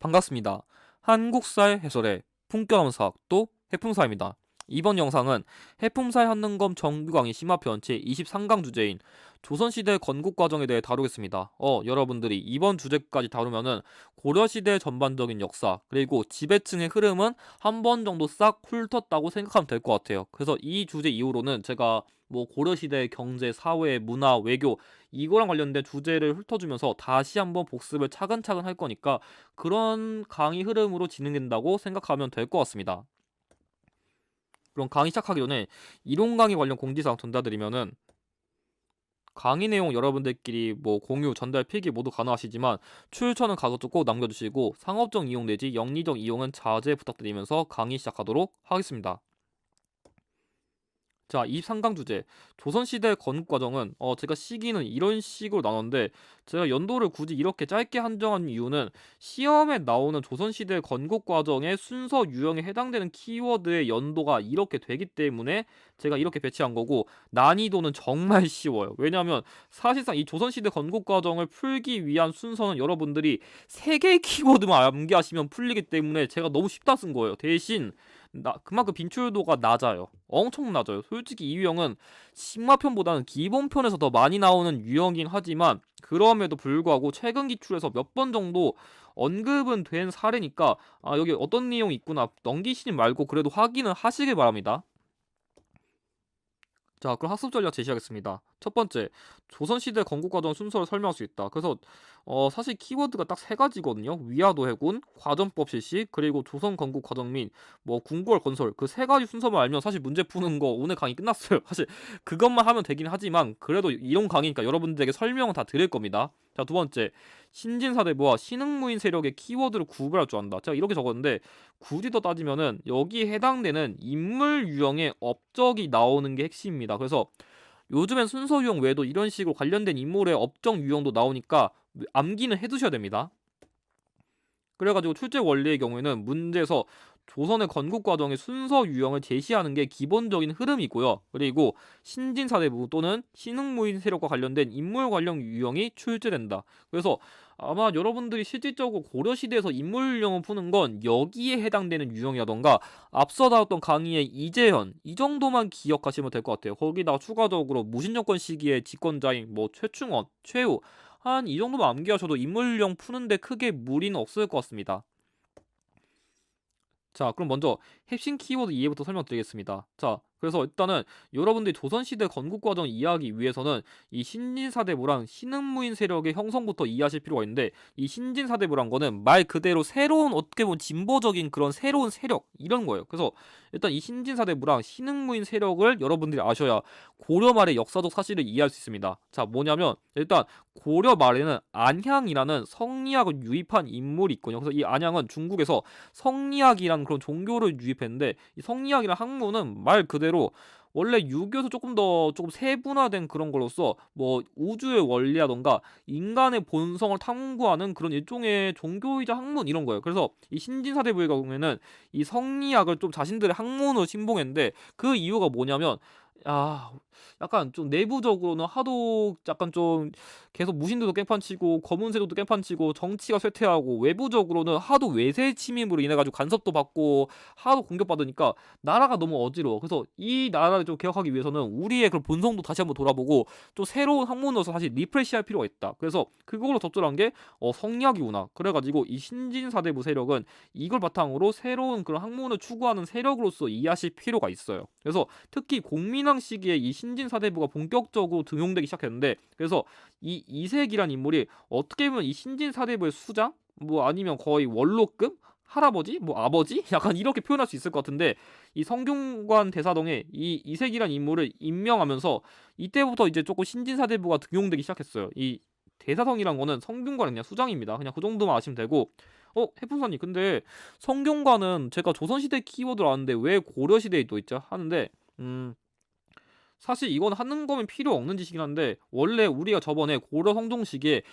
반갑습니다. 한국사의 해설의 품격 사학도 해품사입니다. 이번 영상은 해품사의 한능검 정규 강의 심화편 제23강 주제인 조선시대 건국과정에 대해 다루겠습니다. 여러분들이 이번 주제까지 다루면은 고려시대 전반적인 역사 그리고 지배층의 흐름은 한 번 정도 싹 훑었다고 생각하면 될 것 같아요. 그래서 이 주제 이후로는 제가 고려시대 경제, 사회, 문화, 외교 이거랑 관련된 주제를 훑어주면서 다시 한번 복습을 차근차근 할 거니까 그런 강의 흐름으로 진행된다고 생각하면 될 것 같습니다. 그럼 강의 시작하기 전에 이론 강의 관련 공지사항 전달드리면은 강의 내용 여러분들끼리 공유, 전달, 필기 모두 가능하시지만 출처는 가급적 꼭 남겨주시고 상업적 이용 내지 영리적 이용은 자제 부탁드리면서 강의 시작하도록 하겠습니다. 자, 23강 주제 조선시대 건국과정은 제가 시기는 이런 식으로 나눴는데 제가 연도를 굳이 이렇게 짧게 한정한 이유는 시험에 나오는 조선시대 건국과정의 순서 유형에 해당되는 키워드의 연도가 이렇게 되기 때문에 제가 이렇게 배치한 거고, 난이도는 정말 쉬워요. 왜냐하면 사실상 이 조선시대 건국과정을 풀기 위한 순서는 여러분들이 3개의 키워드만 암기하시면 풀리기 때문에 제가 너무 쉽다 쓴 거예요. 대신 그만큼 빈출도가 낮아요. 엄청 낮아요. 솔직히 이 유형은 식마편보다는 기본편에서 더 많이 나오는 유형이긴 하지만 그럼에도 불구하고 최근 기출에서 몇 번 정도 언급은 된 사례니까 여기 어떤 내용이 있구나 넘기시지 말고 그래도 확인은 하시길 바랍니다. 자, 그럼 학습 전략 제시하겠습니다. 첫 번째, 조선시대 건국과정 순서를 설명할 수 있다. 그래서 사실 키워드가 딱 3가지거든요. 위화도 해군, 과정법 실시, 그리고 조선 건국 과정 및 궁궐 건설, 그 3가지 순서만 알면 사실 문제 푸는 거 오늘 강의 끝났어요. 사실 그것만 하면 되긴 하지만 그래도 이론 강의니까 여러분들에게 설명은 다 드릴 겁니다. 자, 두 번째, 신진사대부와 신흥무인 세력의 키워드를 구별할 줄 안다. 제가 이렇게 적었는데 굳이 더 따지면은 여기에 해당되는 인물 유형의 업적이 나오는 게 핵심입니다. 그래서 요즘엔 순서 유형 외에도 이런 식으로 관련된 인물의 업적 유형도 나오니까 암기는 해두셔야 됩니다. 그래가지고 출제 원리의 경우에는 문제에서 조선의 건국 과정의 순서 유형을 제시하는 게 기본적인 흐름이고요. 그리고 신진사대부 또는 신흥무인 세력과 관련된 인물 관련 유형이 출제된다. 그래서 아마 여러분들이 실질적으로 고려시대에서 인물 유형을 푸는 건 여기에 해당되는 유형이라던가 앞서 다뤘던 강의의 이재현 이 정도만 기억하시면 될 것 같아요. 거기다가 추가적으로 무신정권 시기의 집권자인 최충원, 최후 한 이 정도만 암기하셔도 인물형 푸는데 크게 무리는 없을 것 같습니다. 자, 그럼 먼저 핵심 키워드 이해부터 설명드리겠습니다. 자, 그래서 일단은 여러분들이 조선시대 건국과정 이해하기 위해서는 이 신진사대부랑 신흥무인 세력의 형성부터 이해하실 필요가 있는데, 이 신진사대부란 거는 말 그대로 새로운, 어떻게 보면 진보적인 그런 새로운 세력 이런 거예요. 그래서 일단 이 신진사대부랑 신흥무인 세력을 여러분들이 아셔야 고려 말의 역사적 사실을 이해할 수 있습니다. 자, 뭐냐면 일단 고려 말에는 안향이라는 성리학을 유입한 인물이 있거든요. 그래서 이 안향은 중국에서 성리학이라는 그런 종교를 유입했는데, 이 성리학이라는 학문은 말 그대로 원래 유교에서 조금 세분화된 그런 걸로서 우주의 원리라던가 인간의 본성을 탐구하는 그런 일종의 종교이자 학문 이런 거예요. 그래서 이 신진사대부의 경우에는 이 성리학을 좀 자신들의 학문으로 신봉했는데, 그 이유가 뭐냐면 약간 좀 내부적으로는 하도 약간 좀 계속 무신들도 깽판치고 검은세력도 깽판치고 정치가 쇠퇴하고, 외부적으로는 하도 외세 침입으로 인해 가지고 간섭도 받고 하도 공격받으니까 나라가 너무 어지러워. 그래서 이 나라를 좀 개혁하기 위해서는 우리의 그런 본성도 다시 한번 돌아보고 또 새로운 학문으로서 사실 리프레시할 필요가 있다. 그래서 그걸로 적절한 게 성리학이구나. 그래가지고 이 신진사대부 세력은 이걸 바탕으로 새로운 그런 학문을 추구하는 세력으로서 이해하실 필요가 있어요. 그래서 특히 공민왕 시기에 이 신진사대부가 본격적으로 등용되기 시작했는데, 그래서 이 이색이란 인물이 어떻게 보면 이 신진사대부의 수장? 아니면 거의 원로급? 할아버지? 아버지? 약간 이렇게 표현할 수 있을 것 같은데, 이 성균관 대사동에 이 이색이란 인물을 임명하면서 이때부터 이제 조금 신진사대부가 등용되기 시작했어요. 이 대사성이란 거는 성균관의 그냥 수장입니다. 그냥 그 정도만 아시면 되고, 해풍사님, 근데 성균관은 제가 조선시대 키워드를 아는데 왜 고려시대에 또 있죠? 하는데, 사실 이건 하는 거면 필요 없는 짓이긴 한데, 원래 우리가 저번에 고려 성종 시기에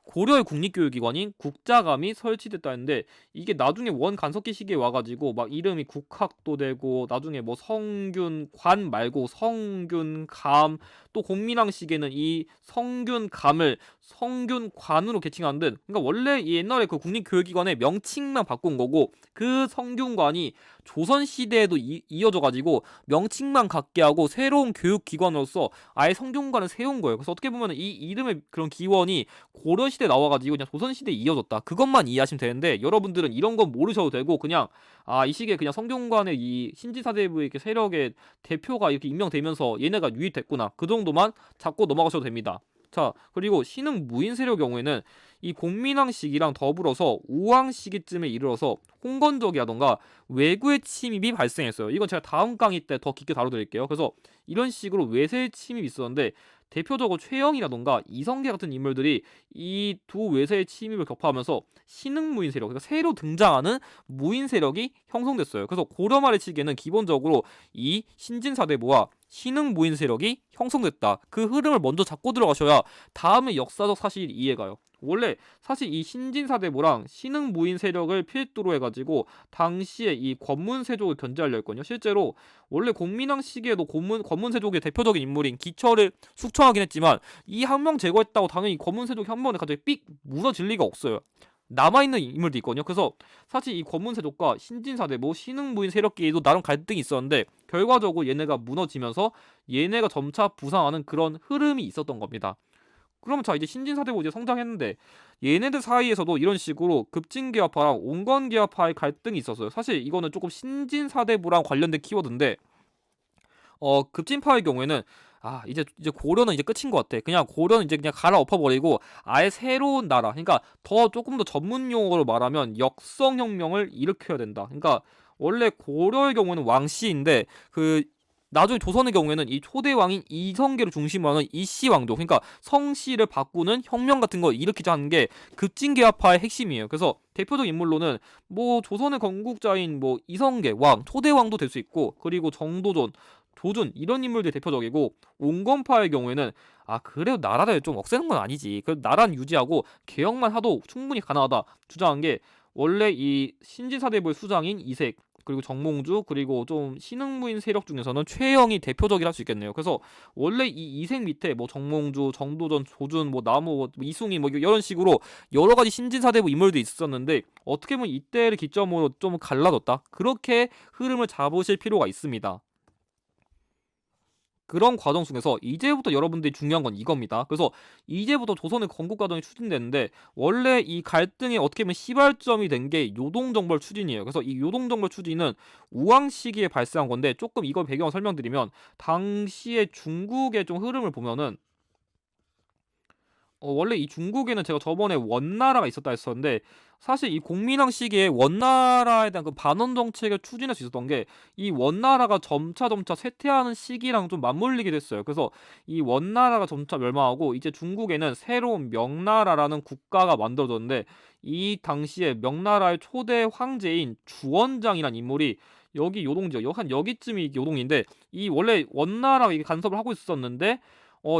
고려의 국립교육기관인 국자감이 설치됐다는데 이게 나중에 원 간섭기 시기에 와가지고 막 이름이 국학도 되고 나중에 뭐 성균관 말고 성균감 또 공민왕 시기에는 이 성균감을 성균관으로 개칭한 듯 그러니까 원래 옛날에 그 국립교육기관의 명칭만 바꾼 거고 그 성균관이 조선시대에도 이어져가지고 명칭만 갖게 하고 새로운 교육기관으로서 아예 성균관을 세운 거예요. 그래서 어떻게 보면 이 이름의 그런 기원이 고려시대 나와가지고 그냥 조선시대에 이어졌다 그것만 이해하시면 되는데 여러분들은 이런 건 모르셔도 되고 그냥 이 시기에 그냥 성균관의 이 신진사대부의 이렇게 세력의 대표가 이렇게 임명되면서 얘네가 유입됐구나 그 정도만 잡고 넘어가셔도 됩니다. 자 그리고 신흥 무인 세력 경우에는 이 공민왕 시기랑 더불어서 우왕 시기쯤에 이르러서 홍건적이라던가 외구의 침입이 발생했어요. 이건 제가 다음 강의 때 더 깊게 다뤄드릴게요. 그래서 이런 식으로 외세의 침입이 있었는데 대표적으로 최영이라던가 이성계 같은 인물들이 이 두 외세의 침입을 격파하면서 신흥 무인 세력, 그러니까 새로 등장하는 무인 세력이 형성됐어요. 그래서 고려 말의 시기에는 기본적으로 이 신진사대부와 신흥 무인 세력이 형성됐다. 그 흐름을 먼저 잡고 들어가셔야 다음에 역사적 사실이 이해가요. 원래 사실 이 신진사대부랑 신흥 무인 세력을 필두로 해가지고 당시에 이 권문세족을 견제하려 했거든요. 실제로 원래 공민왕 시기에도 권문세족의 대표적인 인물인 기철을 숙청하긴 했지만 이 한 명 제거했다고 당연히 권문세족이 한 번에 갑자기 삑 무너질 리가 없어요. 남아있는 인물도 있거든요. 그래서 사실 이 권문세족과 신진사대부, 신흥무인 세력끼리도 나름 갈등이 있었는데 결과적으로 얘네가 무너지면서 얘네가 점차 부상하는 그런 흐름이 있었던 겁니다. 그러면 자 이제 신진사대부 이제 성장했는데 얘네들 사이에서도 이런 식으로 급진계합파랑 온건계합파의 갈등이 있었어요. 사실 이거는 조금 신진사대부랑 관련된 키워드인데 급진파의 경우에는 이제 고려는 이제 끝인 것 같아. 그냥 고려는 이제 그냥 갈아엎어버리고 아예 새로운 나라. 그러니까 더 조금 더 전문 용어로 말하면 역성혁명을 일으켜야 된다. 그러니까 원래 고려의 경우는 왕씨인데 그 나중에 조선의 경우에는 이 초대 왕인 이성계를 중심으로 하는 이씨 왕조, 그러니까 성씨를 바꾸는 혁명 같은 거 일으키자 하는 게 급진계합파의 핵심이에요. 그래서 대표적 인물로는 뭐 조선의 건국자인 뭐 이성계 왕, 초대 왕도 될 수 있고 그리고 정도전 조준 이런 인물들이 대표적이고 온건파의 경우에는 그래도 나라를 좀 억세는 건 아니지. 그 나라는 유지하고 개혁만 하도 충분히 가능하다 주장한 게 원래 이 신진사대부의 수장인 이색 그리고 정몽주 그리고 좀 신흥무인 세력 중에서는 최영이 대표적이라 할 수 있겠네요. 그래서 원래 이 이색 밑에 뭐 정몽주, 정도전, 조준, 뭐 나무, 뭐 이숭이 뭐 이런 식으로 여러 가지 신진사대부 인물도 있었는데 어떻게 보면 이때를 기점으로 좀 갈라졌다. 그렇게 흐름을 잡으실 필요가 있습니다. 그런 과정 속에서 이제부터 여러분들이 중요한 건 이겁니다. 그래서 이제부터 조선의 건국 과정이 추진되는데 원래 이 갈등이 어떻게 보면 시발점이 된 게 요동정벌 추진이에요. 그래서 이 요동정벌 추진은 우왕 시기에 발생한 건데 조금 이걸 배경을 설명드리면 당시의 중국의 좀 흐름을 보면은 원래 이 중국에는 제가 저번에 원나라가 있었다 했었는데 사실 이 공민왕 시기에 원나라에 대한 그 반원 정책을 추진할 수 있었던 게 이 원나라가 점차 쇠퇴하는 시기랑 좀 맞물리게 됐어요. 그래서 이 원나라가 점차 멸망하고 이제 중국에는 새로운 명나라라는 국가가 만들어졌는데 이 당시에 명나라의 초대 황제인 주원장이라는 인물이 여기 요동지역 한 여기쯤이 요동인데 이 원래 원나라가 이게 간섭을 하고 있었는데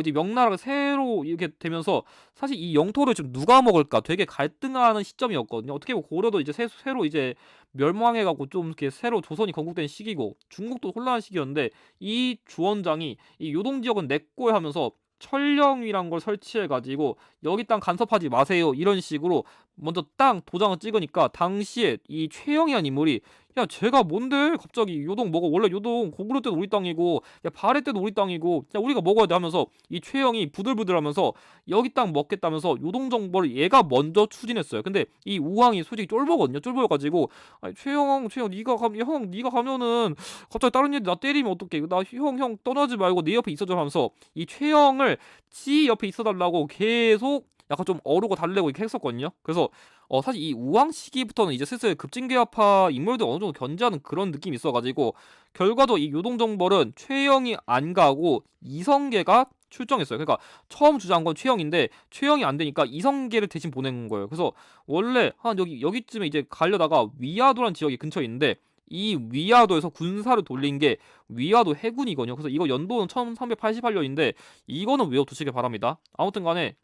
이제 명나라가 새로 이렇게 되면서 사실 이 영토를 좀 누가 먹을까 되게 갈등하는 시점이었거든요. 어떻게 보면 고려도 이제 새로 이제 멸망해가고 좀 이렇게 새로 조선이 건국된 시기고 중국도 혼란한 시기였는데 이 주원장이 이 요동 지역은 내 거야 하면서 천령이란 걸 설치해가지고 여기 땅 간섭하지 마세요 이런 식으로 먼저 땅 도장을 찍으니까 당시에 이 최영이라는 인물이 야 쟤가 뭔데 갑자기 요동 먹어 원래 요동 고구려 때도 우리 땅이고 야 발해 때도 우리 땅이고 야 우리가 먹어야 돼 하면서 이 최영이 부들부들하면서 여기 땅 먹겠다면서 요동 정벌을 얘가 먼저 추진했어요. 근데 이 우왕이 솔직히 쫄보거든요. 쫄보여가지고 최영 네가 가면은 갑자기 다른 애들 나 때리면 어떡해 나 형 떠나지 말고 내 옆에 있어줘 하면서 이 최영을 지 옆에 있어달라고 계속 약간 좀 어르고 달래고 이렇게 했었거든요. 그래서 사실 이 우왕 시기부터는 이제 슬슬 급진계합파 인물들 어느 정도 견제하는 그런 느낌이 있어가지고 결과도 이 요동정벌은 최영이 안 가고 이성계가 출정했어요. 그러니까 처음 주장한 건 최영인데 최영이 안 되니까 이성계를 대신 보낸 거예요. 그래서 원래 한 여기쯤에 이제 가려다가 위화도란 지역이 근처에 있는데 이 위화도에서 군사를 돌린 게 위화도 해군이거든요. 그래서 이거 연도는 1388년인데 이거는 외워두시길 바랍니다. 아무튼 간에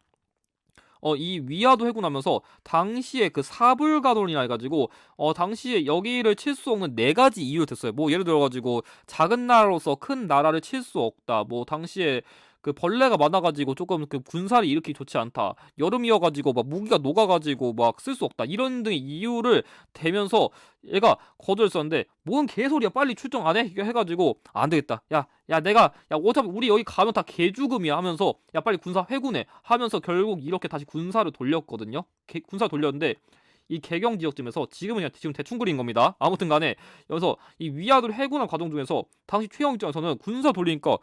이 위화도 회군하면서 당시에 그 사불가돈이라 해가지고 당시에 여기를 칠 수 없는 네 가지 이유를 댔어요. 뭐 예를 들어가지고 작은 나라로서 큰 나라를 칠 수 없다. 뭐 당시에 그 벌레가 많아가지고 조금 그 군사를 일으키기 좋지 않다. 여름이어가지고 막 무기가 녹아가지고 막 쓸 수 없다. 이런 등의 이유를 대면서 얘가 거절했었는데 뭔 개소리야 빨리 출정 안 해? 이렇게 해가지고 안 되겠다. 야 내가 야 어차피 우리 여기 가면 다 개죽음이야 하면서 야 빨리 군사 회군해 하면서 결국 이렇게 다시 군사를 돌렸거든요. 군사 돌렸는데 이 개경 지역쯤에서 지금은 그냥 지금 대충 그린 겁니다. 아무튼 간에 여기서 이 위아더를 해군한 과정 중에서 당시 최영 입장에서는 군사 돌리니까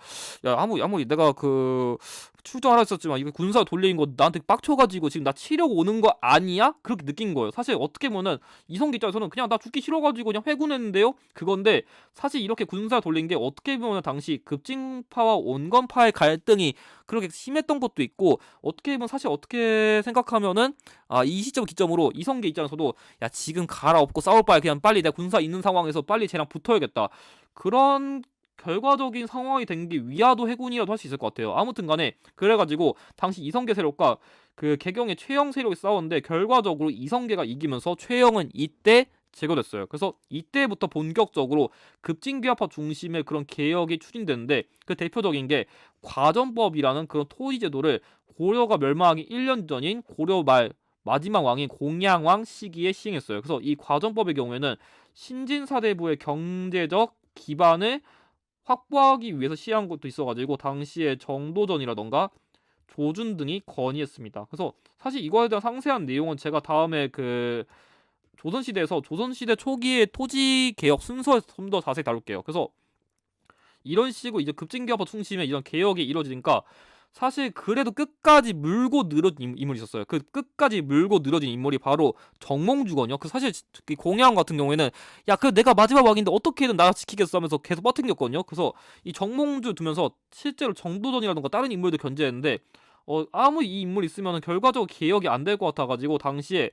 야 아무리 내가 그 출정하라 했었지만 이거 군사 돌리는 거 나한테 빡쳐가지고 지금 나 치려고 오는 거 아니야? 그렇게 느낀 거예요. 사실 어떻게 보면은 이성기 입장에서는 그냥 나 죽기 싫어가지고 그냥 회군했는데요. 그건데 사실 이렇게 군사 돌린 게 어떻게 보면 당시 급진파와 온건파의 갈등이 그렇게 심했던 것도 있고 어떻게 보면 사실 어떻게 생각하면은 이 시점 기점으로 이성계 입장에서도 야 지금 갈아엎고 싸울 바에 그냥 빨리 내가 군사 있는 상황에서 빨리 쟤랑 붙어야겠다. 그런 결과적인 상황이 된 게 위화도 해군이라도 할 수 있을 것 같아요. 아무튼 간에 그래가지고 당시 이성계 세력과 그 개경의 최영 세력이 싸웠는데 결과적으로 이성계가 이기면서 최영은 이때 제거됐어요. 그래서 이때부터 본격적으로 급진귀화파 중심의 그런 개혁이 추진되는데 그 대표적인 게 과전법이라는 그런 토지 제도를 고려가 멸망하기 1년 전인 고려 말 마지막 왕인 공양왕 시기에 시행했어요. 그래서 이 과전법의 경우에는 신진사대부의 경제적 기반을 확보하기 위해서 시행한 것도 있어가지고 당시에 정도전이라던가 조준 등이 건의했습니다. 그래서 사실 이거에 대한 상세한 내용은 제가 다음에 그 조선시대에서 조선시대 초기의 토지 개혁 순서에서 좀 더 자세히 다룰게요. 그래서 이런 식으로 이제 급진개혁파 중심의 이런 개혁이 이루어지니까 사실 그래도 끝까지 물고 늘어진 인물이 있었어요. 그 끝까지 물고 늘어진 인물이 바로 정몽주거든요. 그 사실 공양 같은 경우에는 야 그 내가 마지막 왕인데 어떻게든 나라 지키겠어 하면서 계속 버팅겼거든요. 그래서 이 정몽주 두면서 실제로 정도전이라던가 다른 인물들 견제했는데 아무 이 인물 있으면 결과적으로 개혁이 안 될 것 같아가지고 당시에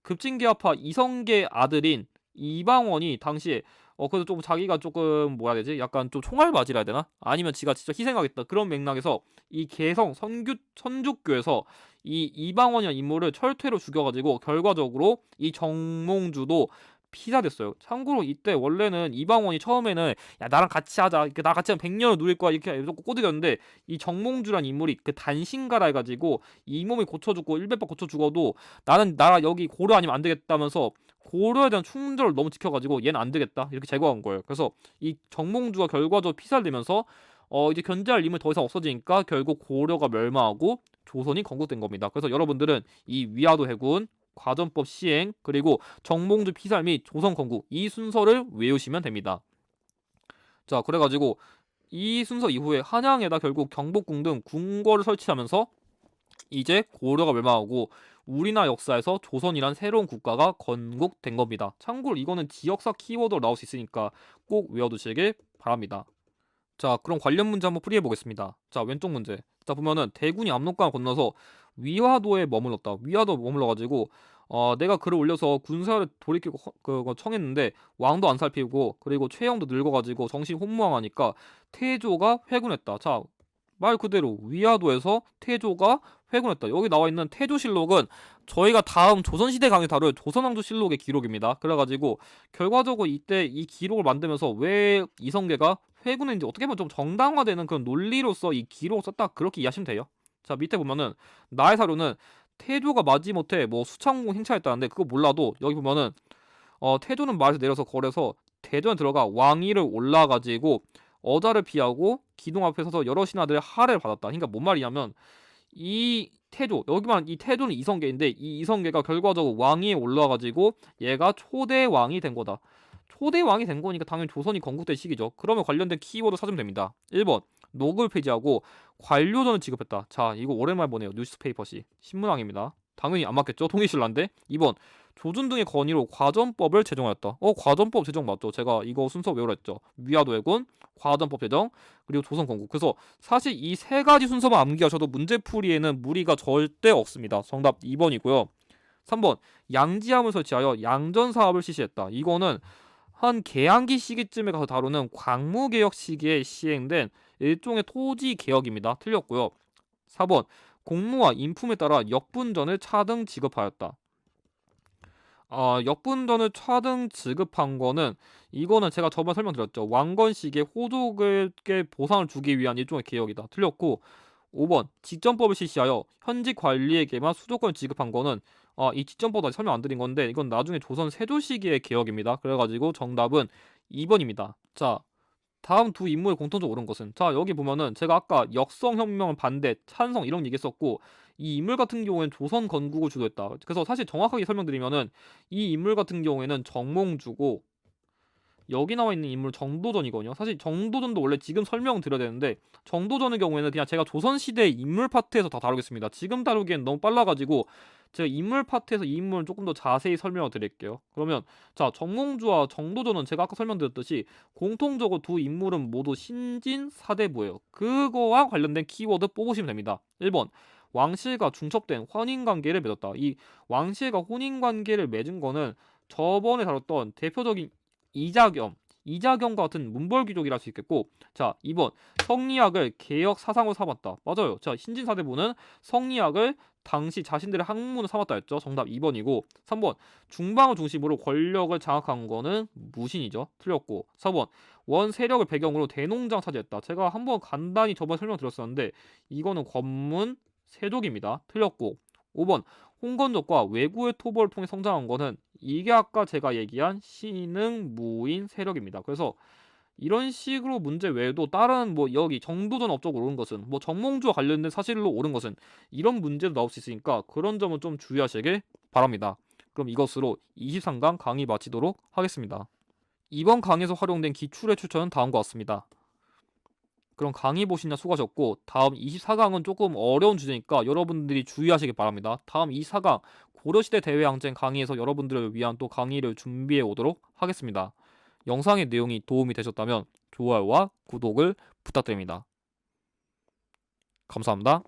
급진개혁파 이성계 아들인 이방원이 당시에 그래도 좀 자기가 조금 뭐라 해야 되지? 약간 좀 총알맞이라 해야 되나? 아니면 지가 진짜 희생하겠다 그런 맥락에서 이 개성 선죽교에서 이 이방원이라는 인물을 철퇴로 죽여가지고 결과적으로 이 정몽주도 피사됐어요. 참고로 이때 원래는 이방원이 처음에는 야 나랑 같이 하자, 나 같이 하면 100년을 누릴 거야 이렇게 꼬드겼는데 이 정몽주란 인물이 그 단신가라 해가지고 이 몸이 고쳐 죽고 일베박 고쳐 죽어도 나는 나라 여기 고려 아니면 안 되겠다면서 고려에 대한 충절을 너무 지켜가지고 얘는 안 되겠다 이렇게 제거한 거예요. 그래서 이 정몽주가 결과적으로 피살되면서 이제 견제할 인물이 더 이상 없어지니까 결국 고려가 멸망하고 조선이 건국된 겁니다. 그래서 여러분들은 이 위화도 해군, 과전법 시행, 그리고 정몽주 피살 및 조선 건국 이 순서를 외우시면 됩니다. 자, 그래가지고 이 순서 이후에 한양에다 결국 경복궁 등 궁궐을 설치하면서 이제 고려가 멸망하고 우리나라 역사에서 조선이란 새로운 국가가 건국된 겁니다. 참고로 이거는 지역사 키워드로 나올 수 있으니까 꼭 외워두시길 바랍니다. 자, 그럼 관련 문제 한번 풀이해 보겠습니다. 자, 왼쪽 문제. 자, 보면은 대군이 압록강을 건너서 위화도에 머물렀다. 위화도 머물러가지고 내가 글을 올려서 군사를 돌이키고 그거 청했는데 왕도 안 살피고 그리고 최영도 늙어가지고 정신 혼무하니까 태조가 회군했다. 자, 말 그대로 위화도에서 태조가 회군했다. 여기 나와 있는 태조실록은 저희가 다음 조선시대 강의 다룰 조선왕조실록의 기록입니다. 그래가지고 결과적으로 이때 이 기록을 만들면서 왜 이성계가 회군인지 어떻게 보면 좀 정당화되는 그런 논리로서 이 기록을 썼다 그렇게 이해하시면 돼요. 자, 밑에 보면은 나의 사료는 태조가 마지못해 뭐 수창공 행차했다는데 그거 몰라도 여기 보면은 태조는 말에서 내려서 걸에서 대전에 들어가 왕위를 올라가지고 어자를 피하고 기둥 앞에 서서 여러 신하들의 할애를 받았다. 그러니까 뭔 말이냐면 이 태조 여기만 이 태조는 이성계인데 이 이성계가 결과적으로 왕위에 올라가지고 얘가 초대 왕이 된 거다. 초대 왕이 된 거니까 당연히 조선이 건국된 시기죠. 그러면 관련된 키워드 찾으면 됩니다. 1번 녹을 폐지하고 관료전을 지급했다. 자, 이거 오랜만에 보네요. 뉴스페이퍼시 신문왕입니다. 당연히 안 맞겠죠. 통일신라인데. 2번 조준 등의 건의로 과전법을 제정하였다. 과전법 제정 맞죠? 제가 이거 순서 외우라 했죠. 위화도 해군, 과전법 제정, 그리고 조선 건국. 그래서 사실 이 세 가지 순서만 암기하셔도 문제풀이에는 무리가 절대 없습니다. 정답 2번이고요. 3번 양지함을 설치하여 양전 사업을 실시했다. 이거는 한 개항기 시기쯤에 가서 다루는 광무개혁 시기에 시행된 일종의 토지 개혁입니다. 틀렸고요. 4번 공무와 인품에 따라 역분전을 차등 지급하였다. 역분전을 차등 지급한 거는 이거는 제가 저번에 설명드렸죠. 왕건식의 호족에게 보상을 주기 위한 일종의 개혁이다. 틀렸고 5번 직전법을 실시하여 현직 관리에게만 수도권을 지급한 거는 이 직전법 아직 설명 안 드린 건데 이건 나중에 조선 세조 시기의 개혁입니다. 그래가지고 정답은 2번입니다. 자, 다음 두 인물의 공통적으로 옳은 것은 자 여기 보면은 제가 아까 역성혁명 반대 찬성 이런 얘기했었고 이 인물 같은 경우에는 조선 건국을 주도했다. 그래서 사실 정확하게 설명드리면은 이 인물 같은 경우에는 정몽주고 여기 나와 있는 인물 정도전이거든요. 사실 정도전도 원래 지금 설명드려야 되는데 정도전의 경우에는 그냥 제가 조선시대 인물 파트에서 다 다루겠습니다. 지금 다루기엔 너무 빨라가지고 제가 인물 파트에서 이 인물을 조금 더 자세히 설명을 드릴게요. 그러면 자 정몽주와 정도전은 제가 아까 설명드렸듯이 공통적으로 두 인물은 모두 신진 사대부예요. 그거와 관련된 키워드 뽑으시면 됩니다. 1번 왕실과 중첩된 혼인관계를 맺었다. 이 왕실과 혼인관계를 맺은 거는 저번에 다뤘던 대표적인 이자겸과 같은 문벌귀족이라 할 수 있겠고 자 2번 성리학을 개혁 사상으로 삼았다. 맞아요. 자 신진사대부는 성리학을 당시 자신들의 학문을 삼았다 했죠. 정답 2번이고 3번 중방을 중심으로 권력을 장악한 거는 무신이죠. 틀렸고 4번 원 세력을 배경으로 대농장 차지했다. 제가 한번 간단히 저번에 설명드렸었는데 이거는 권문 세족입니다. 틀렸고 5번 홍건적과 외구의 토벌을 통해 성장한 거는 이게 아까 제가 얘기한 신흥 무인 세력입니다. 그래서 이런 식으로 문제 외에도 다른 뭐 여기 정도전 업적으로 오른 것은 뭐 정몽주와 관련된 사실로 옳은 것은 이런 문제도 나올 수 있으니까 그런 점은 좀 주의하시길 바랍니다. 그럼 이것으로 23강 강의 마치도록 하겠습니다. 이번 강의에서 활용된 기출의 추천은 다음과 같습니다. 그럼 강의 보시냐 수고하셨고 다음 24강은 조금 어려운 주제니까 여러분들이 주의하시길 바랍니다. 다음 24강 고려시대 대외항쟁 강의에서 여러분들을 위한 또 강의를 준비해 오도록 하겠습니다. 영상의 내용이 도움이 되셨다면 좋아요와 구독을 부탁드립니다. 감사합니다.